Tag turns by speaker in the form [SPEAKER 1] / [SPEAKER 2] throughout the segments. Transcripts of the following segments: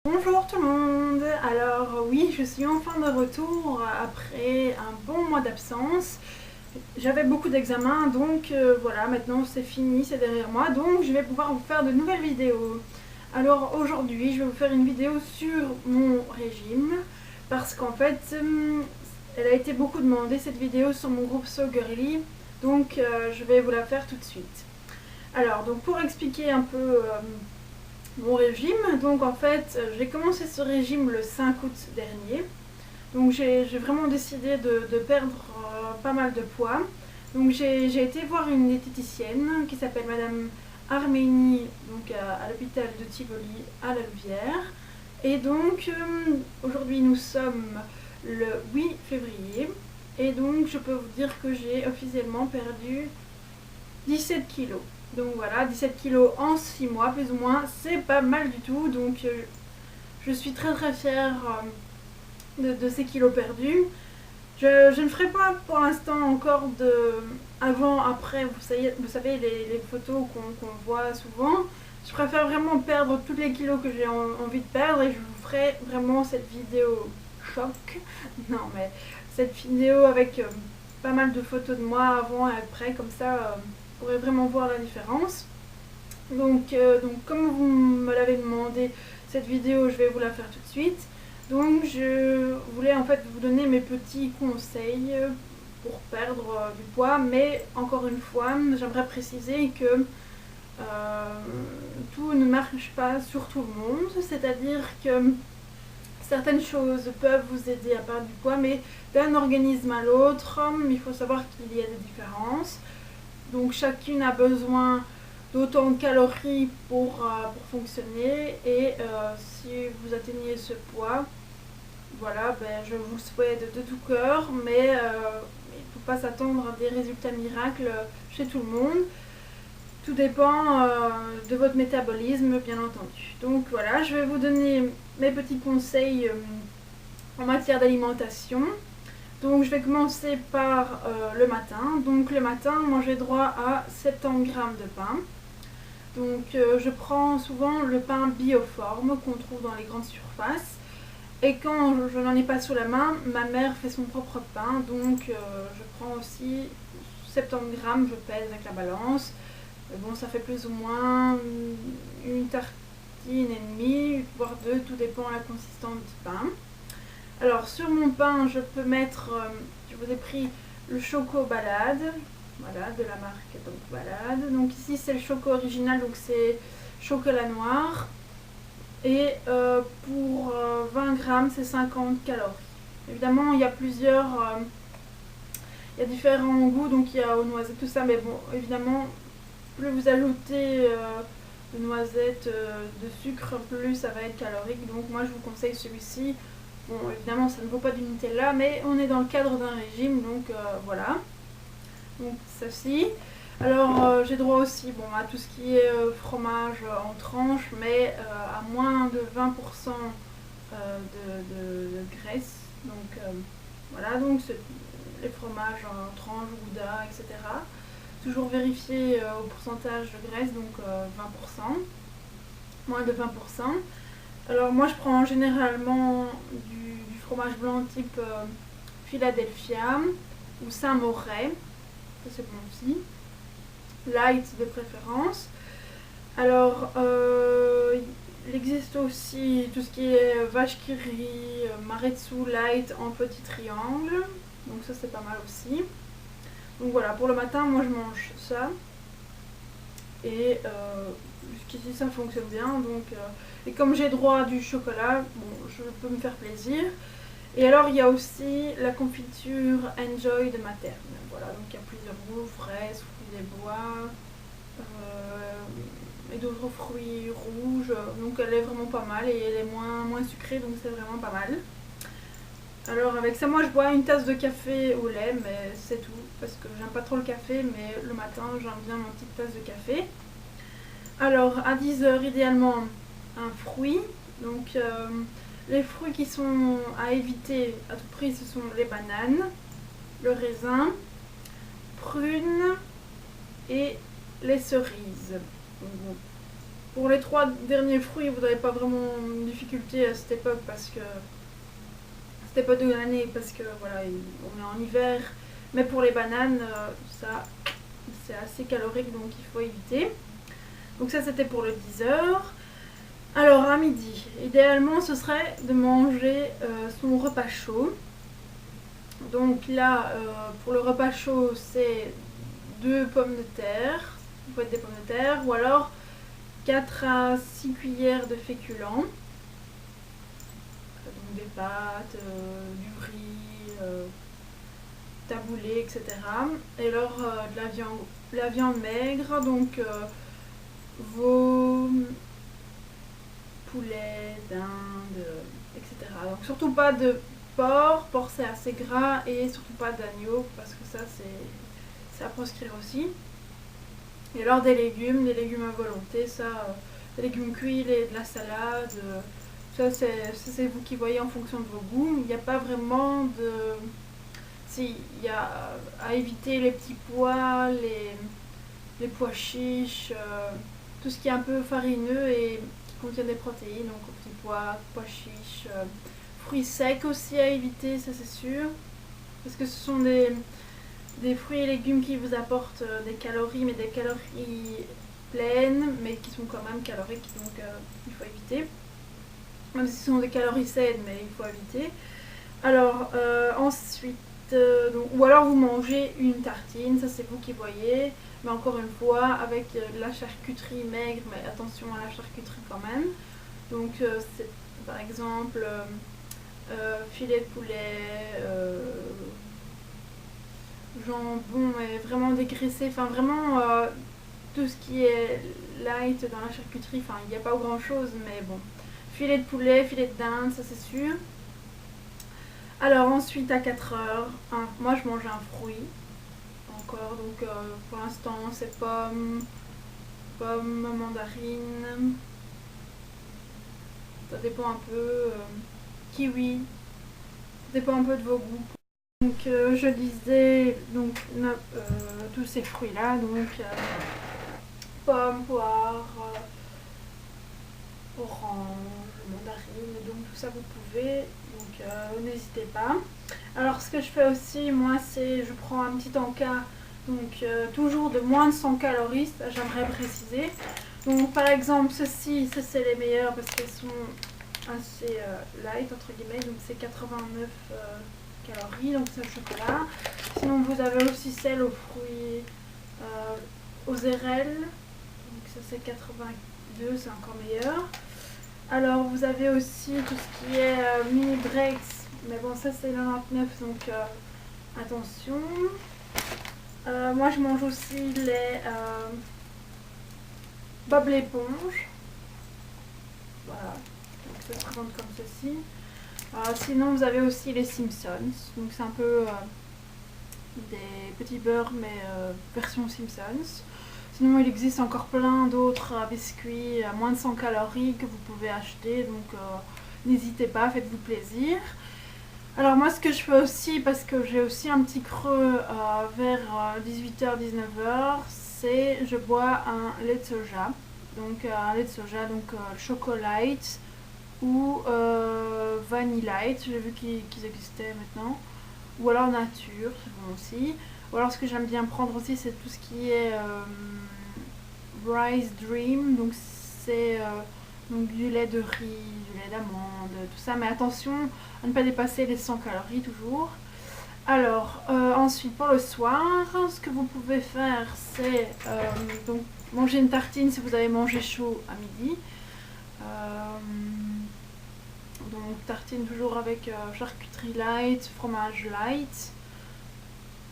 [SPEAKER 1] Bonjour tout le monde. Alors oui, je suis enfin de retour après un bon mois d'absence. J'avais beaucoup d'examens, donc voilà, maintenant c'est fini, c'est derrière moi, donc je vais pouvoir vous faire de nouvelles vidéos. Alors aujourd'hui, je vais vous faire une vidéo sur mon régime, parce qu'en fait, elle a été beaucoup demandée cette vidéo sur mon groupe So Girly, donc je vais vous la faire tout de suite. Alors, donc pour expliquer un peu mon régime, donc en fait, j'ai commencé ce régime le 5 août dernier. Donc j'ai vraiment décidé de perdre pas mal de poids. Donc j'ai été voir une diététicienne qui s'appelle Madame Arménie, donc à l'hôpital de Tivoli à La Louvière. Et donc aujourd'hui nous sommes le 8 février. Et donc je peux vous dire que j'ai officiellement perdu 17 kilos. Donc voilà, 17 kilos en 6 mois plus ou moins, c'est pas mal du tout. Donc je suis très fière de ces kilos perdus. Je ne ferai pas pour l'instant encore de avant, après, vous savez les photos qu'on voit souvent. Je préfère vraiment perdre tous les kilos que j'ai envie de perdre et je vous ferai vraiment cette vidéo choc. Non mais cette vidéo avec pas mal de photos de moi avant et après, comme ça vous pourrez vraiment voir la différence. Donc comme vous me l'avez demandé, cette vidéo je vais vous la faire tout de suite. Donc je voulais en fait vous donner mes petits conseils pour perdre du poids, mais encore une fois j'aimerais préciser que tout ne marche pas sur tout le monde, c'est-à-dire que certaines choses peuvent vous aider à perdre du poids, mais d'un organisme à l'autre il faut savoir qu'il y a des différences. Donc chacune a besoin d'autant de calories pour fonctionner et si vous atteignez ce poids, voilà, ben, je vous le souhaite de tout cœur, mais il ne faut pas s'attendre à des résultats miracles chez tout le monde. Tout dépend de votre métabolisme, bien entendu. Donc voilà, je vais vous donner mes petits conseils en matière d'alimentation. Donc je vais commencer par le matin. Donc le matin, moi j'ai droit à 70 g de pain. Donc je prends souvent le pain Bioforme qu'on trouve dans les grandes surfaces. Et quand je n'en ai pas sous la main, ma mère fait son propre pain. Donc je prends aussi 70 g, je pèse avec la balance. Bon, ça fait plus ou moins une tartine et demie, voire deux, tout dépend de la consistance du pain. Alors sur mon pain, je peux mettre, je vous ai pris le Choco Balade, voilà, de la marque donc Balade. Donc ici c'est le Choco original, donc c'est chocolat noir. Et pour 20 grammes, c'est 50 calories. Évidemment, il y a il y a différents goûts, donc il y a aux noisettes, tout ça, mais bon, évidemment, plus vous ajoutez de noisettes, de sucre, plus ça va être calorique. Donc moi, je vous conseille celui-ci. Bon, évidemment, ça ne vaut pas du Nutella, mais on est dans le cadre d'un régime, donc voilà. Donc ceci. Alors j'ai droit aussi bon, à tout ce qui est fromage en tranches, mais à moins de 20% de graisse. Donc voilà, donc les fromages en tranches, gouda, etc. Toujours vérifier au pourcentage de graisse, donc 20%, moins de 20%. Alors moi je prends généralement du fromage blanc type Philadelphia ou Saint-Moret, ça c'est bon aussi, light de préférence. Alors il existe aussi tout ce qui est vache qui rit, maretsu light en petits triangles, donc ça c'est pas mal aussi. Donc voilà, pour le matin moi je mange ça. Et jusqu'ici ça fonctionne bien. Donc, et comme j'ai droit à du chocolat, bon, je peux me faire plaisir. Et alors il y a aussi la confiture Enjoy de Materne. Voilà, donc il y a plusieurs goûts, fraises, fruits des bois et d'autres fruits rouges. Donc elle est vraiment pas mal et elle est moins sucrée, donc c'est vraiment pas mal. Alors avec ça, moi je bois une tasse de café au lait, mais c'est tout, parce que j'aime pas trop le café, mais le matin j'aime bien ma petite tasse de café. Alors à 10 h idéalement un fruit, donc les fruits qui sont à éviter à tout prix ce sont les bananes, le raisin, prunes et les cerises. Donc, bon, Pour les 3 derniers fruits, vous n'avez pas vraiment de difficulté à cette époque parce que c'était pas de l'année parce que voilà, on est en hiver. Mais pour les bananes, ça c'est assez calorique donc il faut éviter. Donc ça c'était pour le 10 h. Alors à midi, idéalement ce serait de manger son repas chaud. Donc là, pour le repas chaud, c'est 2 pommes de terre, vous pouvez des pommes de terre, ou alors 4 à 6 cuillères de féculents, donc des pâtes, du riz, taboulé, etc. Et alors de la viande maigre, donc veau, poulet, dinde, etc. Donc surtout pas de porc c'est assez gras, et surtout pas d'agneau parce que ça c'est à proscrire aussi. Et alors des légumes à volonté, ça, des légumes cuits, de la salade, ça c'est vous qui voyez en fonction de vos goûts. Il n'y a pas vraiment de... Si, il y a à éviter les petits pois, les pois chiches, tout ce qui est un peu farineux et qui contient des protéines, donc petits pois, pois chiches, fruits secs aussi à éviter, ça c'est sûr, parce que ce sont des fruits et légumes qui vous apportent des calories, mais des calories pleines, mais qui sont quand même caloriques, donc il faut éviter. Même si ce sont des calories saines, mais il faut éviter. Alors ensuite, ou alors vous mangez une tartine, ça c'est vous qui voyez, mais encore une fois avec de la charcuterie maigre, mais attention à la charcuterie quand même. Donc c'est par exemple filet de poulet, jambon, mais vraiment dégraissé, enfin vraiment tout ce qui est light dans la charcuterie, enfin il n'y a pas grand chose, mais bon. Filet de poulet, filet de dinde, ça c'est sûr. Alors ensuite à 4 heures, moi je mange un fruit encore, donc pour l'instant c'est pomme, mandarine, ça dépend un peu, kiwi, ça dépend un peu de vos goûts. Donc je disais donc tous ces fruits là, donc pommes, poires, orange, mandarine, donc tout ça vous pouvez, donc n'hésitez pas. Alors ce que je fais aussi moi c'est je prends un petit encas, donc toujours de moins de 100 calories, j'aimerais préciser. Donc par exemple ceci, ça c'est les meilleurs parce qu'elles sont assez light entre guillemets, donc c'est 89 calories, donc c'est le chocolat. Sinon vous avez aussi celle aux fruits, aux érelles, donc ça c'est 82, c'est encore meilleur. Alors vous avez aussi tout ce qui est mini breaks, mais bon ça c'est 99, donc attention. Moi je mange aussi les Bob l'éponge, voilà, donc ça se présente comme ceci. Sinon vous avez aussi les Simpsons, donc c'est un peu des petits beurres mais version Simpsons. Sinon il existe encore plein d'autres biscuits à moins de 100 calories que vous pouvez acheter, donc n'hésitez pas, faites-vous plaisir. Alors moi ce que je fais aussi, parce que j'ai aussi un petit creux vers 18 h 19 h, c'est je bois un lait de soja. Donc un lait de soja, donc chocolate ou vanillite, j'ai vu qu'ils existaient maintenant. Ou alors nature, c'est bon aussi. Ou alors ce que j'aime bien prendre aussi c'est tout ce qui est Rice Dream, donc c'est donc du lait de riz, du lait d'amande, tout ça, mais attention à ne pas dépasser les 100 calories toujours. Alors ensuite pour le soir, ce que vous pouvez faire c'est donc manger une tartine si vous avez mangé chaud à midi. Donc tartine toujours avec charcuterie light, fromage light.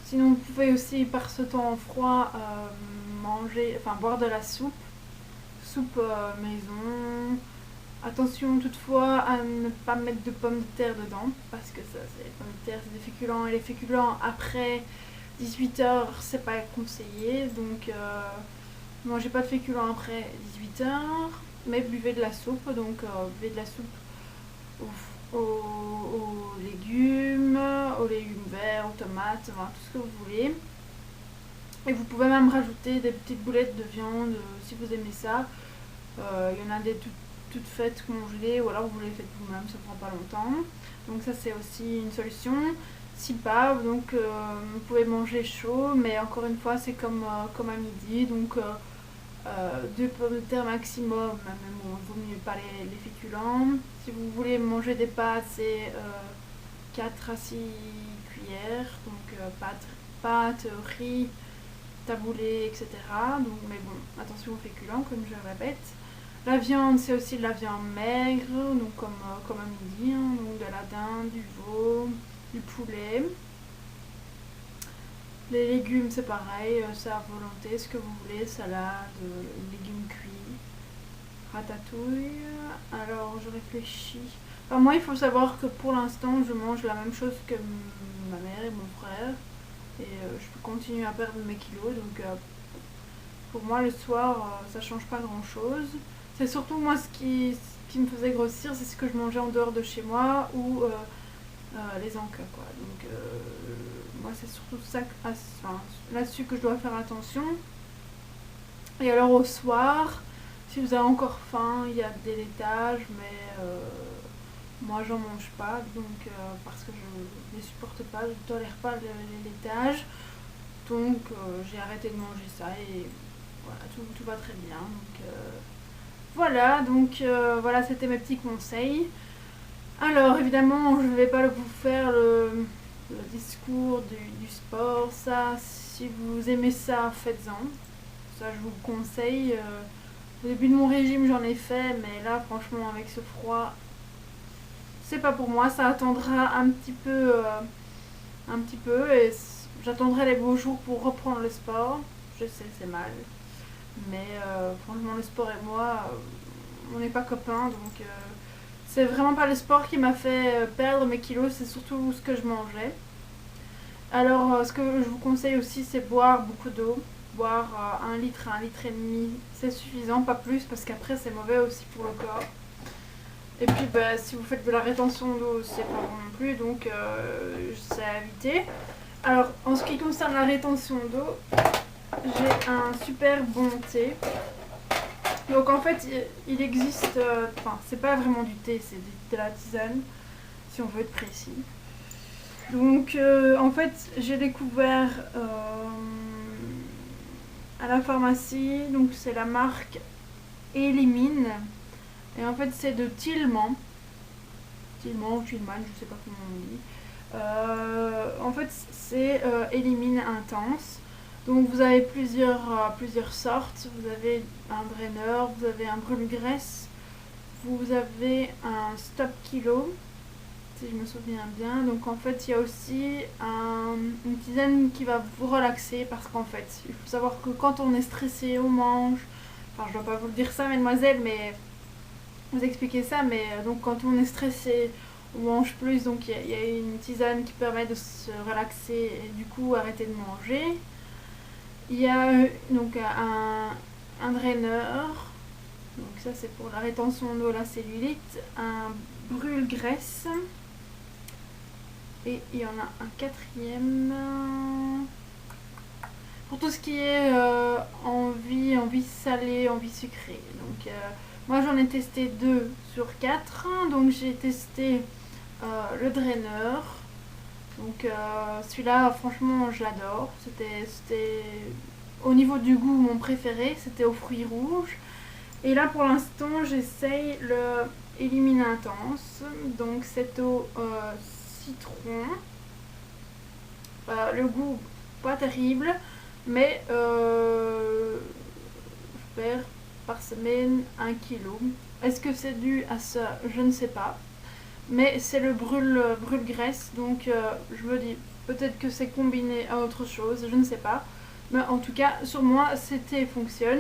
[SPEAKER 1] Sinon vous pouvez aussi par ce temps froid boire de la soupe maison. Attention toutefois à ne pas mettre de pommes de terre dedans, parce que ça c'est les pommes de terre, c'est des féculents, et les féculents après 18 h c'est pas conseillé, donc mangez pas de féculents après 18 h, mais buvez de la soupe, donc buvez de la soupe aux légumes verts, aux tomates, enfin, tout ce que vous voulez. Et vous pouvez même rajouter des petites boulettes de viande si vous aimez ça. Il y en a des toutes faites congelées, ou alors vous les faites vous-même, ça prend pas longtemps. Donc ça c'est aussi une solution. Si pas, donc vous pouvez manger chaud, mais encore une fois c'est comme à midi, donc 2 pommes de terre maximum, même bon, il vaut mieux pas les féculents. Si vous voulez manger des pâtes, c'est 4 à 6 cuillères, donc pâtes, riz, taboulé, etc. Donc, mais bon, attention aux féculents, comme je le répète. La viande, c'est aussi de la viande maigre, donc comme à midi, hein, donc de la dinde, du veau, du poulet. Les légumes, c'est pareil, c'est à volonté, ce que vous voulez, salade, légumes cuits, ratatouille. Alors, je réfléchis. Enfin, moi, il faut savoir que pour l'instant, je mange la même chose que ma mère et mon frère. Et je peux continuer à perdre mes kilos, donc pour moi, le soir, ça change pas grand-chose. C'est surtout moi ce qui me faisait grossir, c'est ce que je mangeais en dehors de chez moi ou les encas, quoi. Donc moi c'est surtout ça, enfin, là-dessus que je dois faire attention. Et alors au soir, si vous avez encore faim, il y a des laitages, mais moi j'en mange pas, donc parce que je ne les supporte pas, je ne tolère pas les laitages. Donc j'ai arrêté de manger ça et voilà, tout va très bien. Donc voilà, donc voilà, c'était mes petits conseils. Alors évidemment, je ne vais pas vous faire le discours du sport. Ça, si vous aimez ça, faites-en. Ça, je vous le conseille. Au début de mon régime, j'en ai fait, mais là, franchement, avec ce froid, c'est pas pour moi. Ça attendra un petit peu, et j'attendrai les beaux jours pour reprendre le sport. Je sais, c'est mal, mais franchement, le sport et moi, on n'est pas copains, donc c'est vraiment pas le sport qui m'a fait perdre mes kilos, c'est surtout ce que je mangeais. Alors, ce que je vous conseille aussi, c'est boire beaucoup d'eau. Boire 1 litre à 1 litre et demi, c'est suffisant, pas plus, parce qu'après c'est mauvais aussi pour le corps. Et puis bah, si vous faites de la rétention d'eau, c'est pas bon non plus, donc c'est à éviter. Alors, en ce qui concerne la rétention d'eau, j'ai un super bon thé. Donc en fait, il existe, enfin c'est pas vraiment du thé, c'est de la tisane, si on veut être précis. Donc en fait, j'ai découvert à la pharmacie, donc c'est la marque Elimine. Et en fait, c'est de Tillman. Tillman ou Tillman, je sais pas comment on dit. En fait, c'est Elimine Intense. Donc vous avez plusieurs sortes. Vous avez un draineur, vous avez un brûle-graisse, vous avez un stop kilo, si je me souviens bien. Donc en fait, il y a aussi une tisane qui va vous relaxer, parce qu'en fait, il faut savoir que quand on est stressé, on mange. Enfin, je dois pas vous le dire ça, mademoiselle, mais vous expliquer ça. Mais donc quand on est stressé, on mange plus. Donc il y a une tisane qui permet de se relaxer et du coup arrêter de manger. Il y a donc un draineur, donc ça c'est pour la rétention d'eau, la cellulite, un brûle-graisse, et il y en a un quatrième pour tout ce qui est envie salée, envie sucrée. Donc moi j'en ai testé 2 sur 4, donc j'ai testé le draineur. Donc celui-là, franchement, je l'adore. C'était au niveau du goût mon préféré, c'était aux fruits rouges. Et là, pour l'instant, j'essaye le Elimine Intense. Donc c'est au citron. Le goût, pas terrible, mais je perds par semaine 1 kilo. Est-ce que c'est dû à ça? Je ne sais pas. Mais c'est le brûle-graisse, donc je me dis peut-être que c'est combiné à autre chose, je ne sais pas. Mais en tout cas, sur moi, c'était fonctionne.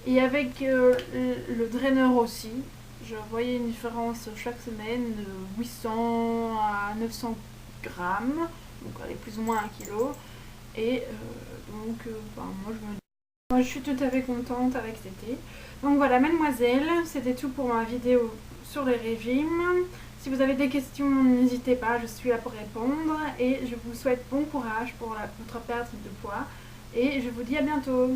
[SPEAKER 1] Et avec le draineur aussi, je voyais une différence chaque semaine de 800 à 900 grammes, donc elle est plus ou moins 1 kilo. Et donc, moi je suis tout à fait contente avec cet thé. Donc voilà, mademoiselle, c'était tout pour ma vidéo sur les régimes. Si vous avez des questions, n'hésitez pas, je suis là pour répondre. Et je vous souhaite bon courage pour votre perte de poids. Et je vous dis à bientôt.